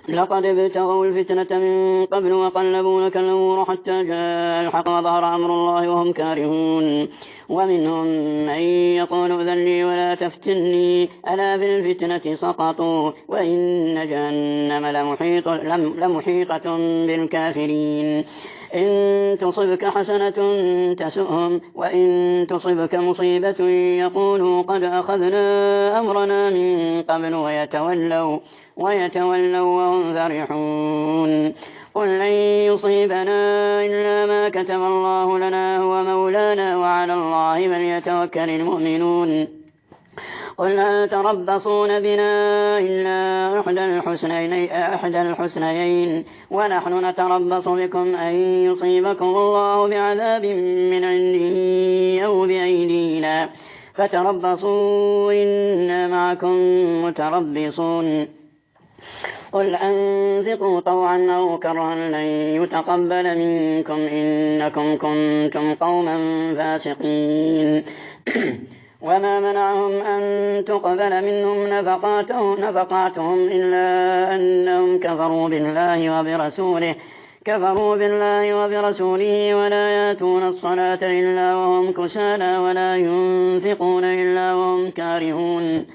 لقد ابتغوا الفتنة من قبل وقلبوا لك الأمور حتى جاء الحق وظهر أمر الله وهم كارهون. ومنهم من يقول ائذن لي ولا تفتني ألا في الفتنة سقطوا وإن جهنم لمحيطة بالكافرين. إن تصبك حسنة تسؤهم وإن تصبك مصيبة يقولوا قد أخذنا أمرنا من قبل ويتولوا وهم فرحون. قل لن يصيبنا إلا ما كتب الله لنا هو مولانا وعلى الله فليتوكل المؤمنون. قل هل تربصون بنا إلا إحدى الحسنيين ونحن نتربص بكم أن يصيبكم الله بعذاب من عنده أو بأيدينا فتربصوا إنا معكم متربصون. قل أنفقوا طوعا أو كرها لن يتقبل منكم إنكم كنتم قوما فاسقين. وما منعهم أن تقبل منهم نفقاتهم إلا أنهم كفروا بالله وبرسوله ولا يأتون الصلاة إلا وهم كسالى ولا ينفقون إلا وهم كارهون.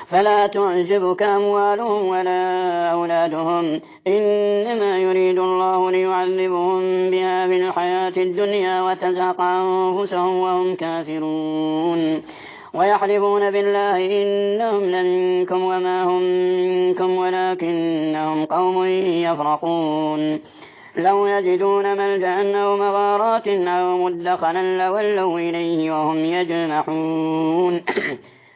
فلا تعجبك أموالهم ولا أولادهم إنما يريد الله ليعذبهم بها في الحياة الدنيا وتزهق أنفسهم وهم كافرون. ويحلفون بالله إنهم لمنكم وما هم منكم ولكنهم قوم يفرقون. لو يجدون ملجأ أو مغارات أو مدخلا لولوا إليه وهم يجمحون.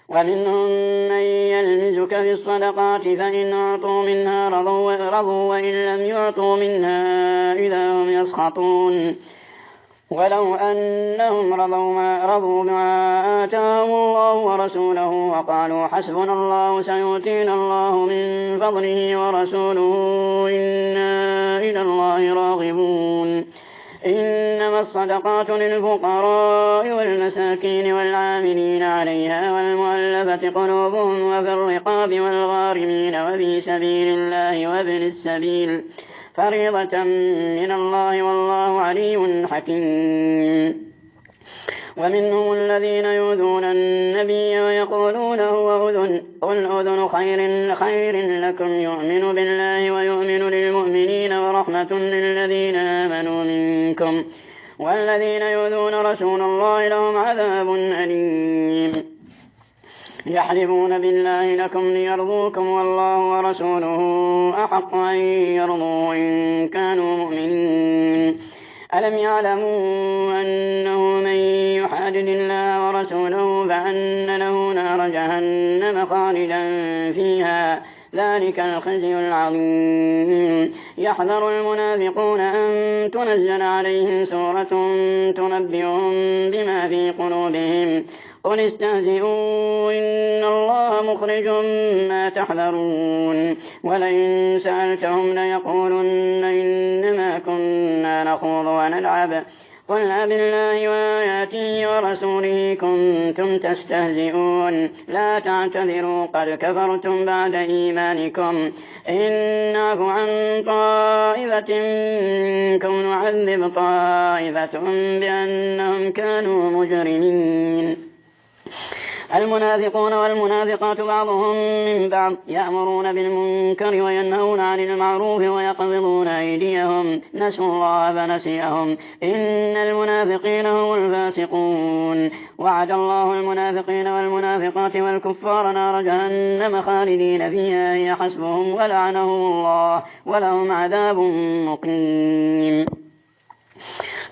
ومنهم من يلمزك في الصدقات فإن أعطوا منها رضوا وإن لم يعطوا منها إذا هم يسخطون. ولو أنهم رضوا بما آتاهم الله ورسوله وقالوا حسبنا الله سيؤتينا الله من فضله ورسوله إنا إلى الله راغبون. إنما الصدقات للفقراء والمساكين والعاملين عليها والمؤلفة قلوبهم وفي الرقاب والغارمين وفي سبيل الله وابن السبيل فريضة من الله والله عليم حكيم. ومنهم الذين يؤذون النبي ويقولون هو أذن قل أذن خير لكم يؤمن بالله ويؤمن للمؤمنين ورحمة للذين آمنوا منكم والذين يؤذون رسول الله لهم عذاب أليم. يحلفون بالله لكم ليرضوكم والله ورسوله أحق أن يرضوه إن كانوا مؤمنين. ألم يعلموا أنه من يحادد الله ورسوله فأن له نار جهنم خالدا فيها ذلك الخزي العظيم. يحذر المنافقون أن تنزل عليهم سورة تنبئهم بما في قلوبهم قل استهزئوا إن الله مخرج ما تحذرون. ولئن سألتهم ليقولن إنما كنا نخوض ونلعب قل أبالله وآياته ورسوله كنتم تستهزئون لا تعتذروا قد كفرتم بعد إيمانكم إن نعفو عن طائفة منكم نعذب طائفة بأنهم كانوا مجرمين. المنافقون والمنافقات بعضهم من بعض يأمرون بالمنكر وينهون عن المعروف ويقبضون أيديهم نسوا الله فنسيهم إن المنافقين هم الفاسقون. وعد الله المنافقين والمنافقات والكفار نار جهنم خالدين فيها هي حسبهم ولعنهم الله ولهم عذاب مقيم.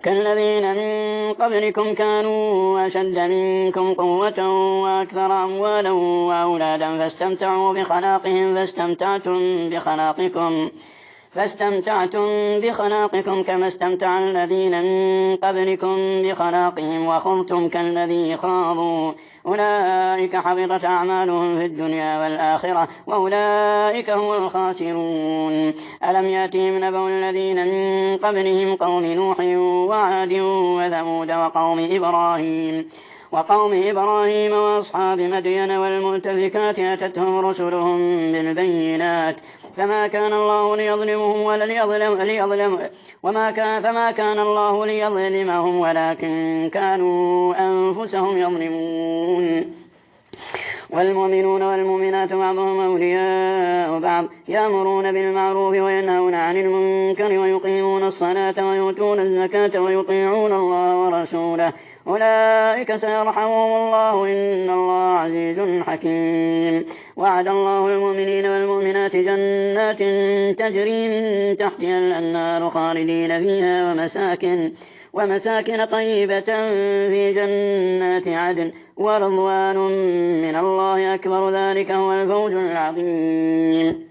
كالذين من قبلكم كانوا أشد منكم قوة وأكثر أموالا وأولادا فاستمتعوا بخلاقكم كما استمتع الذين من قبلكم بخلاقهم وخضتم كالذي خاضوا أولئك حبطت أعمالهم في الدنيا والآخرة وأولئك هم الخاسرون. ألم يأتهم نبأ الذين من قبلهم قوم نوح وعاد وثمود وقوم إبراهيم وأصحاب مدين والمؤتفكات أتتهم رسلهم بالبينات فما كان الله ليظلمهم ولكن كانوا أنفسهم يظلمون. والمؤمنون والمؤمنات بعضهم أولياء بعض يأمرون بالمعروف وينهون عن المنكر ويقيمون الصلاة ويؤتون الزكاة ويطيعون الله ورسوله أولئك سيرحمهم الله إن الله عزيز حكيم. وعد الله المؤمنين والمؤمنات جنات تجري من تحتها الأنهار خالدين فيها ومساكن طيبة في جنات عدن ورضوان من الله أكبر ذلك هو الفوز العظيم.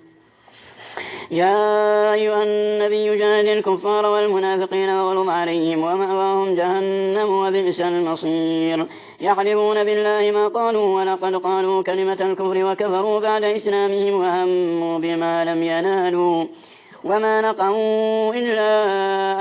يا أيها النبي جاهد الكفار والمنافقين واغلظ عليهم ومأواهم جهنم وبئس المصير. يحلفون بالله ما قالوا ولقد قالوا كلمة الكفر وكفروا بعد إسلامهم وهموا بما لم ينالوا وما نقموا إلا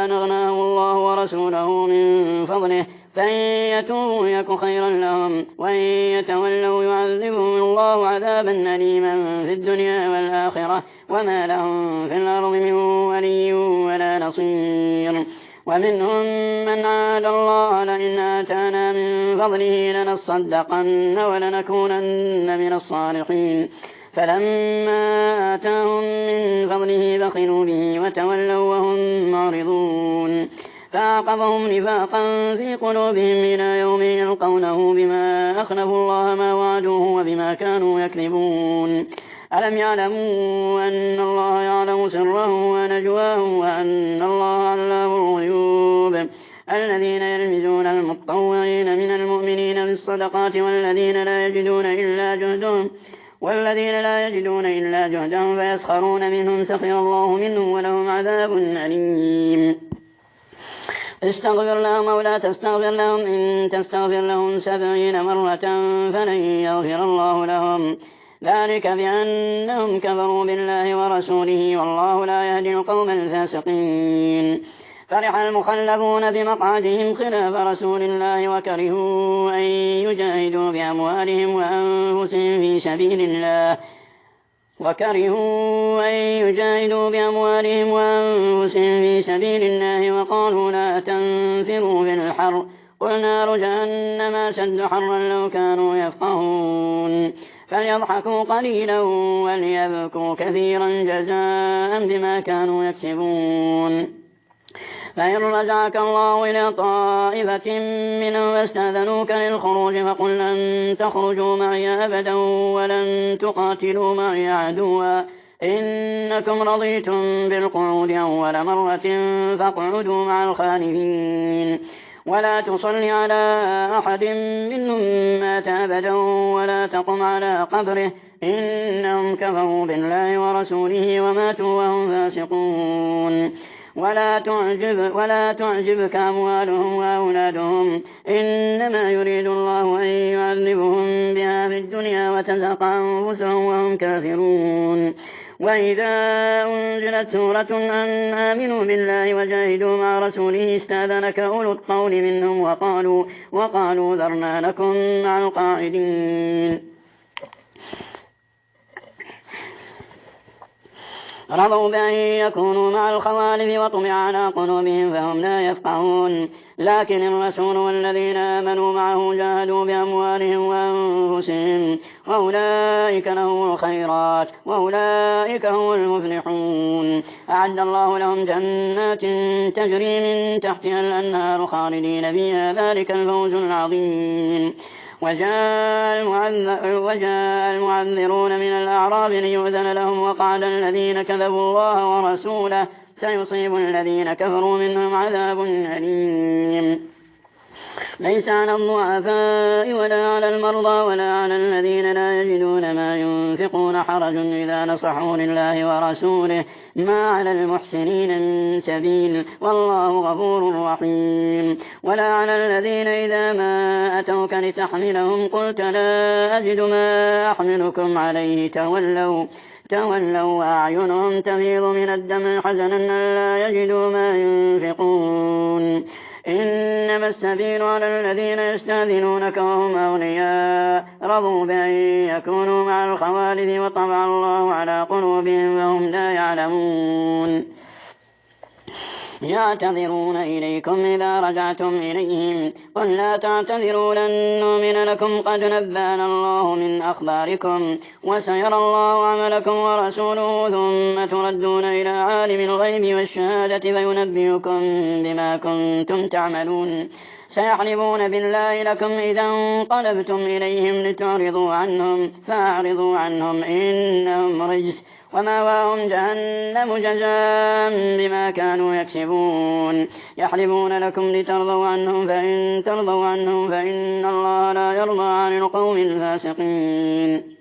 أن أغناهم الله ورسوله من فضله فإن يتوبوا يك خيرا لهم وإن يتولوا يعذبهم الله عذابا أليما في الدنيا والآخرة وما لهم في الأرض من ولي ولا نصير. ومنهم من عاد الله لئن آتانا من فضله لنصدقن ولنكونن من الصالحين فلما آتاهم من فضله بخلوا به وتولوا وهم معرضون. فأعقبهم نفاقا في قلوبهم إلى يوم يلقونه بما أخلفوا الله ما وعدوه وبما كانوا يكذبون. ألم يعلموا أن الله يعلم سرهم ونجواهم وأن الله علام الغيوب. الذين يلمزون المطوعين من المؤمنين بالصدقات والذين لا يجدون إلا جهدهم فيسخرون منهم سخر الله منهم ولهم عذاب أليم. استغفر لهم أو لا تستغفر لهم إن تستغفر لهم 70 مرة فلن يغفر الله لهم ذلك بأنهم كفروا بالله ورسوله والله لا يهدي القوم الفاسقين. فرح المخلفون بمقعدهم خلاف رسول الله وكرهوا أن يجاهدوا بأموالهم وأنفسهم في سبيل الله وقالوا لا تنفروا في الحر قل نار جهنم أشد حرا لو كانوا يفقهون. فليضحكوا قليلا وليبكوا كثيرا جزاء بما كانوا يكسبون. فإن رجعك الله إلى طائفة منهم واستأذنوك للخروج فقل لن تخرجوا معي أبدا ولن تقاتلوا معي عدوا إنكم رضيتم بالقعود أول مرة فاقعدوا مع الخالفين. ولا تصل على أحد منهم مات أبدا ولا تقم على قبره إنهم كفروا بالله ورسوله وماتوا وهم فاسقون. ولا تعجبك أموالهم وأولادهم إنما يريد الله أن يعذبهم بها في الدنيا وتزهق أنفسهم وهم كافرون. وإذا أنزلت سورة أن آمنوا بالله وجاهدوا مع رسوله استأذنك أولو الطول منهم وقالوا ذرنا لكم مع القاعدين. رضوا بأن يكونوا مع الخوالف وطمع على قلوبهم فهم لا يفقهون. لكن الرسول والذين آمنوا معه جاهدوا بأموالهم وأنفسهم وأولئك لهم الخيرات وأولئك هم المفلحون. أعد الله لهم جنات تجري من تحتها الأنهار خالدين فيها ذلك الفوز العظيم. وجاء المعذرون من الأعراب ليؤذن لهم وقعد الذين كذبوا الله ورسوله سيصيب الذين كفروا منهم عذاب أليم. ليس على الضعفاء ولا على المرضى ولا على الذين لا يجدون ما ينفقون حرج إذا نصحوا لله ورسوله ما على المحسنين من سبيل والله غفور رحيم. ولا على الذين إذا ما أتوك لتحملهم قلت لا أجد ما أحملكم عليه تولوا وأعينهم تفيض من الدمع حزنا ألا يجدوا ما ينفقون إنما السبيل على الذين يستأذنونك وهم أغنياء رضوا بأن يكونوا مع الخوالف وطبع الله على قلوبهم وهم لا يعلمون يعتذرون إليكم إذا رجعتم إليهم قل لا تعتذروا لن نؤمن لكم قد نبأنا الله من أخباركم وسيرى الله عملكم ورسوله ثم تردون إلى عالم الغيب والشهادة فينبئكم بما كنتم تعملون سيحلفون بالله لكم إذا انقلبتم إليهم لتعرضوا عنهم فأعرضوا عنهم إنهم رجس ومأواهم جهنم جزاء بما كانوا يكسبون يحلفون لكم لترضوا عنهم فإن ترضوا عنهم فإن الله لا يرضى عن القوم الفاسقين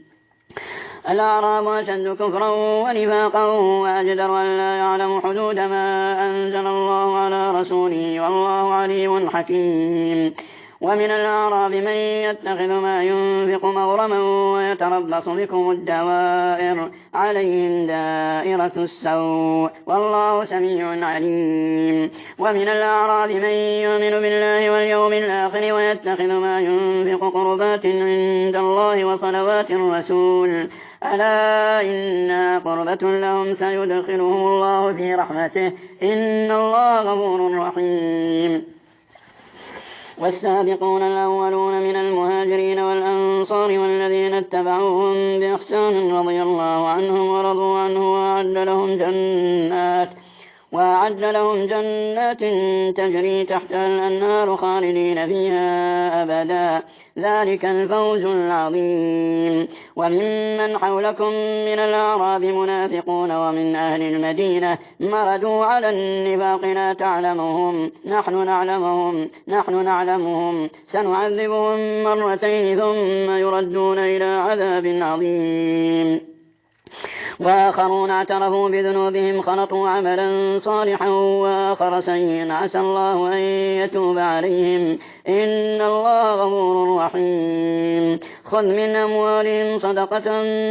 الأعراب أشد كفرا ونفاقا وأجدر أن لا يعلم حدود ما أنزل الله على رسوله والله عليم حكيم ومن الأعراب من يتخذ ما ينفق مغرما ويتربص بكم الدوائر عليهم دائرة السوء والله سميع عليم ومن الأعراب من يؤمن بالله واليوم الآخر ويتخذ ما ينفق قربات عند الله وصلوات الرسول ألا إنها قربة لهم سيدخلهم الله في رحمته إن الله غفور رحيم والسابقون الأولون من المهاجرين والأنصار والذين اتبعوهم بإحسان رضي الله عنهم ورضوا عنه وأعد لهم جنات تجري تحتها الأنهار خالدين فيها أبدا ذلك الفوز العظيم وممن حولكم من الأعراب منافقون ومن أهل المدينة مردوا على النفاق لا تعلمهم نحن نعلمهم سنعذبهم مرتين ثم يردون إلى عذاب عظيم وآخرون اعترفوا بذنوبهم خلطوا عملا صالحا وآخر سيئا عسى الله أن يتوب عليهم إن الله غفور رحيم خذ من أموالهم صدقة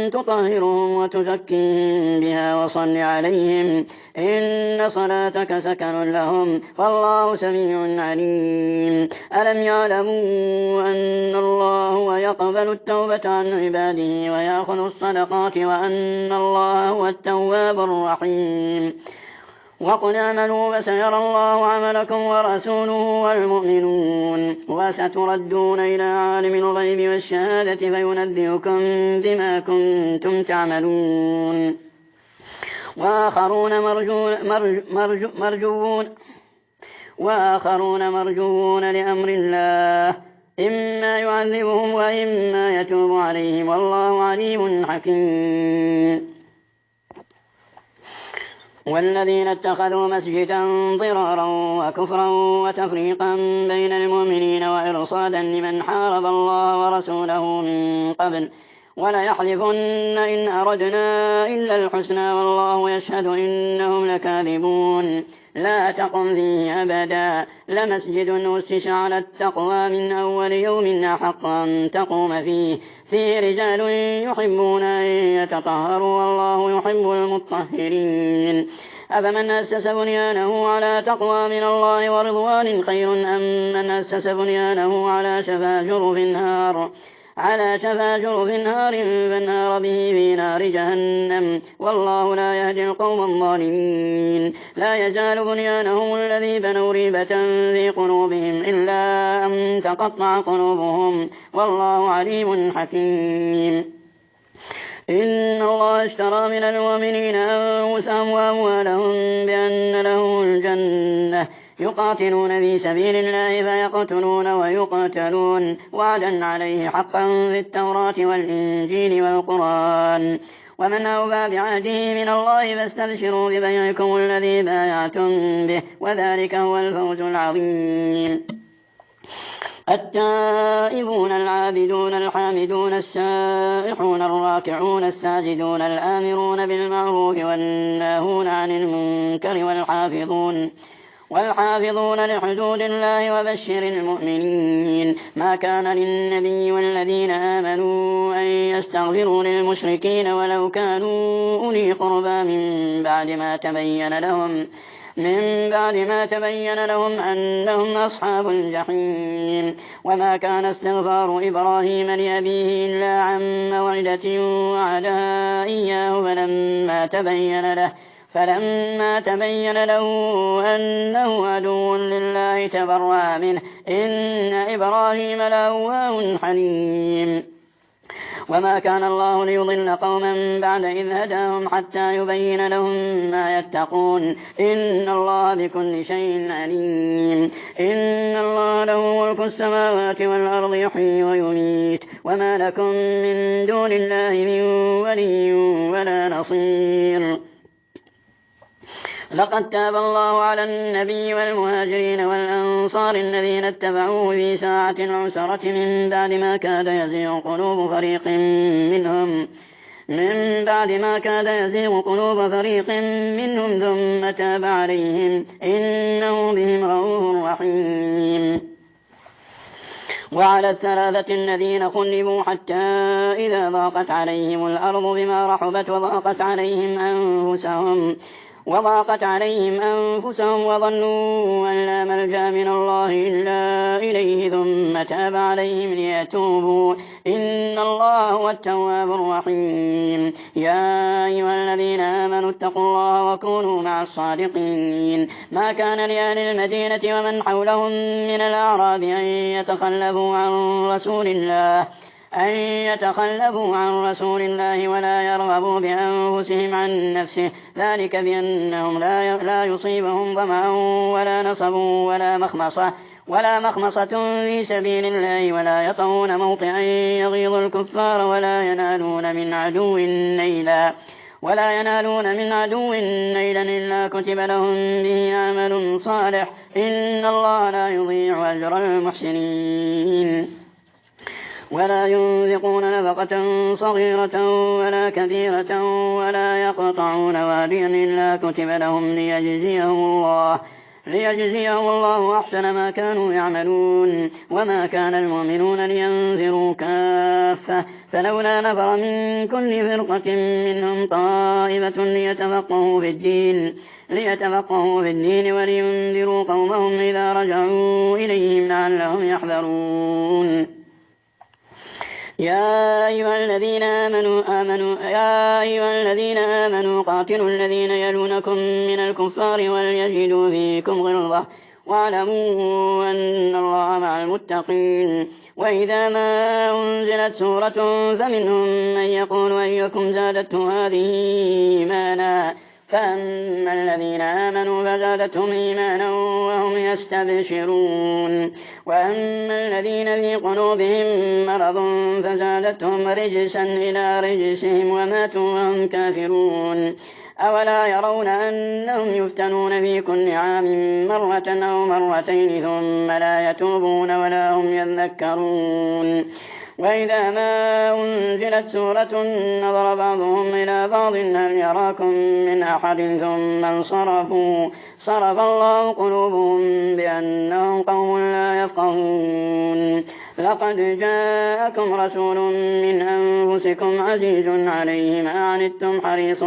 تطهرهم وتزكيهم بها وصل عليهم إن صلاتك سكن لهم والله سميع عليم ألم يعلموا أن الله هو يقبل التوبة عن عباده ويأخذ الصدقات وأن الله هو التواب الرحيم وقل اعملوا فسيرى الله عملكم ورسوله والمؤمنون وستردون إلى عالم الغيب والشهادة فينبئكم بما كنتم تعملون وآخرون مرجوون لأمر الله إما يعذبهم وإما يتوب عليهم والله عليم حكيم والذين اتخذوا مسجدا ضرارا وكفرا وتفريقا بين المؤمنين وإرصادا لمن حارب الله ورسوله من قبل وليحلفن إن أردنا إلا الحسنى والله يشهد إنهم لكاذبون لا تقم فيه أبدا لمسجد أسس على التقوى من أول يوم أحق أن تقوم فيه رجال يحبون أن يتطهروا والله يحب المطهرين أفمن أسس بنيانه على تقوى من الله ورضوان خير أم من أسس بنيانه على شفا جرف نار فالنار به في نار جهنم والله لا يهدي القوم الظالمين لا يزال بنيانهم الذي بنوا ريبة في قلوبهم إلا أن تقطع قلوبهم والله عليم حكيم إن الله اشترى من المؤمنين أنفسهم وأموالهم بأن لهم الجنة يقاتلون في سبيل الله فيقتلون ويقتلون وعدا عليه حقا في التوراة والإنجيل والقرآن ومن أوفى بعهده من الله فاستبشروا ببيعكم الذي بايعتم به وذلك هو الفوز العظيم التائبون العابدون الحامدون السائحون الراكعون الساجدون الآمرون بالمعروف والناهون عن المنكر والحافظون لحدود الله وبشر المؤمنين ما كان للنبي والذين آمنوا أن يستغفروا للمشركين ولو كانوا أولي قربى من بعد ما تبين لهم من بعد ما تبين لهم أنهم أصحاب الجحيم. وما كان استغفار إبراهيم لأبيه إلا عن موعدة وعدها إياه فلما تبين له أنه عدو لله تبرأ منه إن إبراهيم لأواه حليم. وما كان الله ليضل قوما بعد إذ هداهم حتى يبين لهم ما يتقون إن الله بكل شيء عليم. إن الله له ملك السماوات والأرض يحيي ويميت وما لكم من دون الله من ولي ولا نصير. لقد تاب الله على النبي والمهاجرين والأنصار الذين اتبعوه في ساعة العسرة من بعد ما كاد يزيغ قلوب فريق منهم ثم تاب عليهم إنه بهم رءوف رحيم. وعلى الثلاثة الذين خلفوا حتى إذا ضاقت عليهم الأرض بما رحبت وضاقت عليهم أنفسهم وظنوا أن لا ملجأ من الله إلا إليه ثم تاب عليهم ليتوبوا إن الله هو التواب الرحيم. يا أيها الذين آمنوا اتقوا الله وكونوا مع الصادقين. ما كان لأهل المدينة ومن حولهم من الأعراب أن يتخلفوا عن رسول الله ولا يرغبوا بأنفسهم عن نفسه ذلك بأنهم لا يصيبهم ظمأ ولا نصب ولا مخمصة في سبيل الله ولا يطعون موطئا يغيظ الكفار ولا ينالون من عدو نيلا إلا كتب لهم به عمل صالح إن الله لا يضيع أجر المحسنين. ولا ينفقون نفقة صغيرة ولا كبيرة ولا يقطعون واديا إلا كتب لهم ليجزيهم الله أحسن ما كانوا يعملون. وما كان المؤمنون لينفروا كافة فلولا نفر من كل فرقة منهم طائفة ليتفقهوا في الدين ولينذروا قومهم إذا رجعوا إليهم لعلهم يحذرون. يا أيها الذين آمنوا قاتلوا الذين يلونكم من الكفار وليجدوا فيكم غلظة واعلموا أن الله مع المتقين. وإذا ما أنزلت سورة فمنهم من يقول أيكم زادته هذه إيمانا فأما الذين آمنوا فزادتهم إيمانا وهم يستبشرون وأما الذين في قلوبهم مرض فزادتهم رجسا إلى رجسهم وماتوا وهم كافرون. أولا يرون أنهم يفتنون في كل عام مرة أو مرتين ثم لا يتوبون ولا هم يذكرون. وإذا ما أنزلت سورة نظر بعضهم إلى بعض هل يراكم من أحد ثم انصرفوا صرف الله قلوبهم بأنهم قوم لا يفقهون. لقد جاءكم رسول من أنفسكم عزيز عليه ما عنتم حريص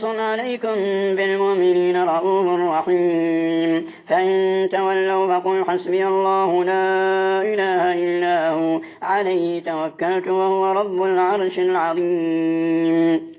عليكم بالمؤمنين رؤوف رحيم. فإن تولوا فقل حسبي الله لا إله إلا هو عليه توكلت وهو رب العرش العظيم.